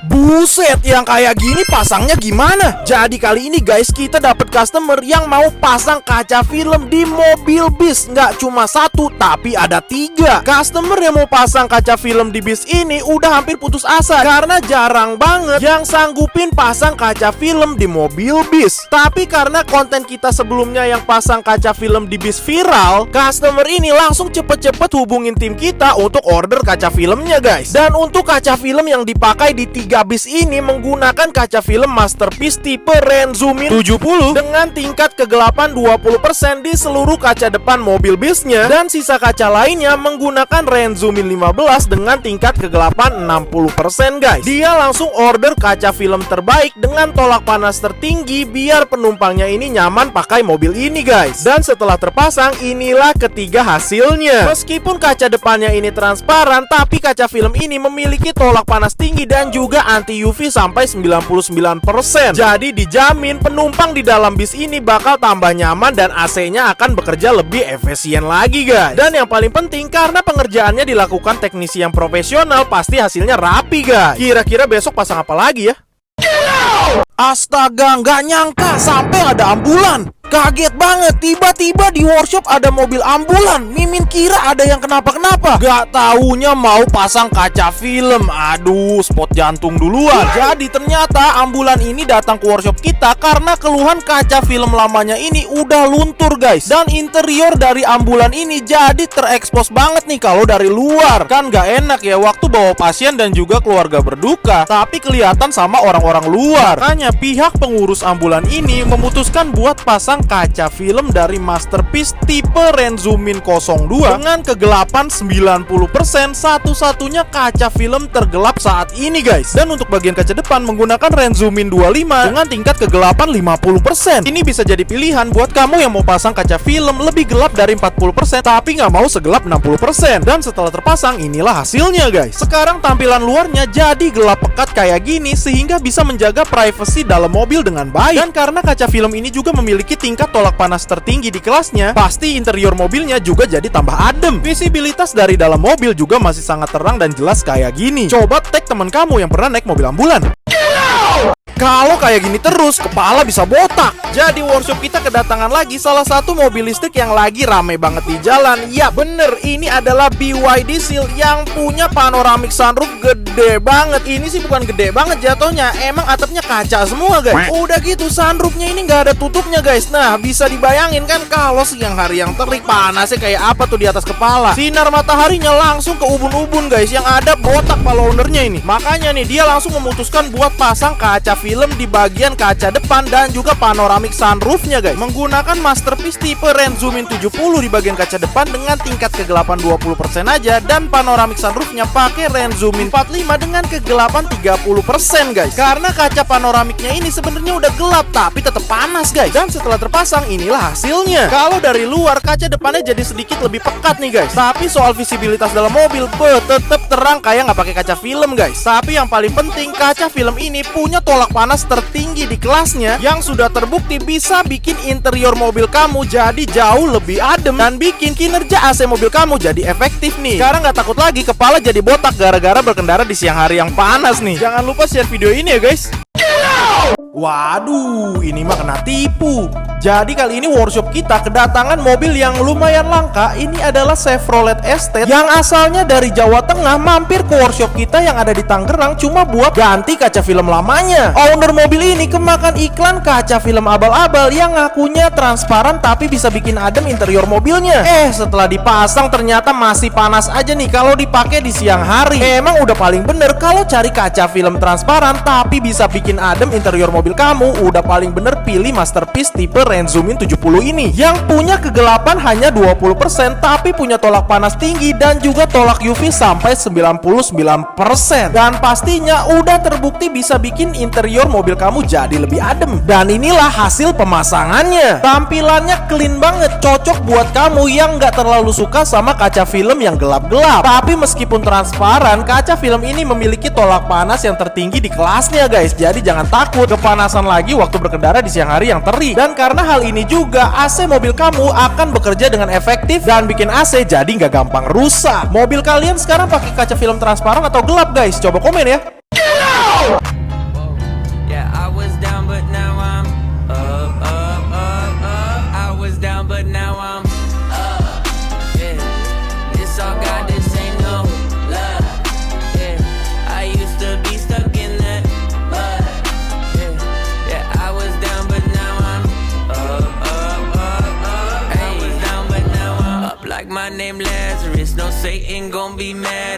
Buset, yang kayak gini pasangnya gimana? Jadi kali ini guys, kita dapat customer yang mau pasang kaca film di mobil bis. Nggak cuma satu, tapi ada 3. Customer yang mau pasang kaca film di bis ini udah hampir putus asa karena jarang banget yang sanggupin pasang kaca film di mobil bis. Tapi karena konten kita sebelumnya yang pasang kaca film di bis viral, customer ini langsung cepet-cepet hubungin tim kita untuk order kaca filmnya guys. Dan untuk kaca film yang dipakai di 3 bis ini menggunakan kaca film Masterpiece tipe Renzoom 70 dengan tingkat kegelapan 20% di seluruh kaca depan mobil bisnya, dan sisa kaca lainnya menggunakan Renzoom 15 dengan tingkat kegelapan 60% guys. Dia langsung order kaca film terbaik dengan tolak panas tertinggi biar penumpangnya ini nyaman pakai mobil ini guys. Dan setelah terpasang, inilah ketiga hasilnya. Meskipun kaca depannya ini transparan, tapi kaca film ini memiliki tolak panas tinggi dan juga anti UV sampai 99%. Jadi dijamin penumpang di dalam bis ini bakal tambah nyaman dan AC-nya akan bekerja lebih efisien lagi guys. Dan yang paling penting, karena pengerjaannya dilakukan teknisi yang profesional, pasti hasilnya rapi guys. Kira-kira besok pasang apa lagi ya? Astaga, nggak nyangka sampai ada ambulan. Kaget banget, tiba-tiba di workshop ada mobil ambulan. Mimin kira ada yang kenapa-kenapa, gak taunya mau pasang kaca film. Aduh, spot jantung duluan. Jadi ternyata ambulan ini datang ke workshop kita karena keluhan kaca film lamanya ini udah luntur guys. Dan interior dari ambulan ini jadi terekspos banget nih kalau dari luar. Kan gak enak ya waktu bawa pasien dan juga keluarga berduka, tapi kelihatan sama orang-orang luar. Makanya pihak pengurus ambulan ini memutuskan buat pasang kaca film dari Masterpiece tipe Renzoom 02 dengan kegelapan 90%, satu-satunya kaca film tergelap saat ini guys. Dan untuk bagian kaca depan menggunakan Renzoom 25 dengan tingkat kegelapan 50%. Ini bisa jadi pilihan buat kamu yang mau pasang kaca film lebih gelap dari 40% tapi nggak mau segelap 60%. Dan setelah terpasang, inilah hasilnya guys. Sekarang tampilan luarnya jadi gelap pekat kayak gini sehingga bisa menjaga privasi dalam mobil dengan baik. Dan karena kaca film ini juga memiliki tingkat tolak panas tertinggi di kelasnya, pasti interior mobilnya juga jadi tambah adem. Visibilitas dari dalam mobil juga masih sangat terang dan jelas kayak gini. Coba tag teman kamu yang pernah naik mobil ambulan. Kalau kayak gini terus, kepala bisa botak. Jadi workshop kita kedatangan lagi salah satu mobil listrik yang lagi rame banget di jalan. Ya bener, ini adalah BYD Seal yang punya panoramic sunroof gede banget. Ini sih bukan gede banget jatuhnya, emang atapnya kaca semua guys. Udah gitu sunroofnya ini nggak ada tutupnya guys. Nah bisa dibayangin kan kalau siang hari yang terik, panasnya kayak apa tuh di atas kepala. Sinar mataharinya langsung ke ubun-ubun guys, yang ada botak pala ownernya ini. Makanya nih dia langsung memutuskan buat pasang kaca film di bagian kaca depan dan juga panoramic sunroofnya guys, menggunakan Masterpiece tipe Renzoom 70 di bagian kaca depan dengan tingkat kegelapan 20% aja, dan panoramic sunroofnya pakai Renzoom 45 dengan kegelapan 30% guys. Karena kaca panoramiknya ini sebenarnya udah gelap tapi tetap panas guys. Dan setelah terpasang, inilah hasilnya. Kalau dari luar kaca depannya jadi sedikit lebih pekat nih guys, tapi soal visibilitas dalam mobil tetap terang kayak nggak pakai kaca film guys. Tapi yang paling penting, kaca film ini punya tolak panas tertinggi di kelasnya yang sudah terbukti bisa bikin interior mobil kamu jadi jauh lebih adem dan bikin kinerja AC mobil kamu jadi efektif nih. Sekarang nggak takut lagi kepala jadi botak gara-gara berkendara di siang hari yang panas nih. Jangan lupa share video ini ya guys. Waduh, ini mah kena tipu. Jadi kali ini workshop kita kedatangan mobil yang lumayan langka. Ini adalah Chevrolet Estate yang asalnya dari Jawa Tengah mampir ke workshop kita yang ada di Tangerang cuma buat ganti kaca film lamanya. Owner mobil ini kemakan iklan kaca film abal-abal yang ngakunya transparan tapi bisa bikin adem interior mobilnya. Setelah dipasang ternyata masih panas aja nih kalau dipakai di siang hari. Emang udah paling bener kalau cari kaca film transparan tapi bisa bikin adem interior mobil kamu, udah paling bener pilih Masterpiece tipe Renzoom 70 ini yang punya kegelapan hanya 20% tapi punya tolak panas tinggi dan juga tolak UV sampai 99%. Dan pastinya udah terbukti bisa bikin interior mobil kamu jadi lebih adem. Dan inilah hasil pemasangannya. Tampilannya clean banget, cocok buat kamu yang nggak terlalu suka sama kaca film yang gelap-gelap. Tapi meskipun transparan, kaca film ini memiliki tolak panas yang tertinggi di kelasnya guys. Jadi jangan takut kepanasan lagi waktu berkendara di siang hari yang terik. Dan karena hal ini juga AC mobil kamu akan bekerja dengan efektif dan bikin AC jadi nggak gampang rusak. Mobil kalian sekarang pakai kaca film transparan atau gelap guys? Coba komen ya. my name Lazarus. No Satan gon' be mad.